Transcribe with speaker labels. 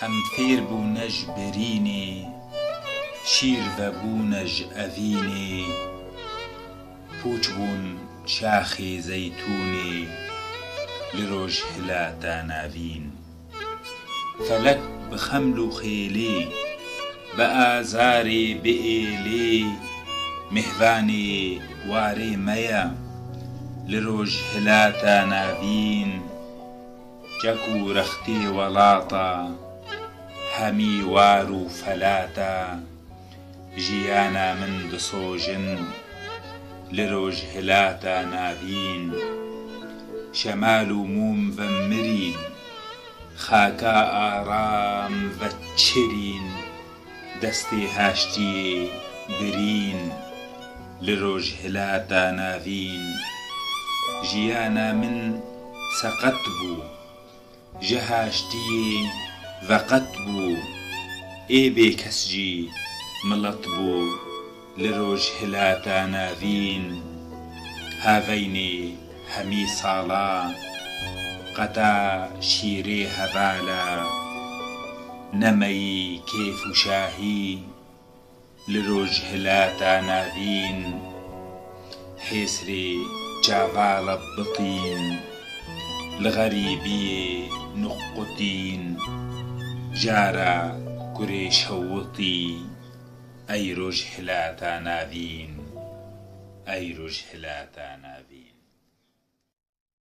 Speaker 1: ئەم فێر بوونەش برینێ شیر ڤەبوونەژ ئەڤینێ پوچ بوون شاخێ زەیتونێ لە ڕۆژهەلاتە ناڤین فەلەک بە خەمل و خێلێ بە ئازارێ بئێلێ میهڤانێ وارێ مەیە لە ڕۆژهەلاتە ناڤین جەک و رەختێ وەڵاتە هەمی وار و فەلاتە ژیانە من دسۆژن لە ڕۆژهەلاتە ناڤین شەمال و موم ڤەممرین خاکە ئارام ڤەچرین دەستێ هاشتیێ برین لە ڕۆژهەلاتە ناڤین ژیانە من سەقەت بوو ژە هاشتیێ ڤەقەت بوو ئێ بێکەسجی مڵەت بوو لە ڕۆژهەلاتە ناڤین هاڤەینێ هەمی ساڵە قەتا شیرێ هەڤالە نەمەیی کێف و شاهی لە ڕۆژهەلاتە ناڤین حێسرێ جاڤاڵە بتین لە غەریبیێ نوقوتین جارە گورێ شەوڵتی ئەی ڕۆژهەلاتە ناڤین ئەی ڕۆژهەلاتە ناڤین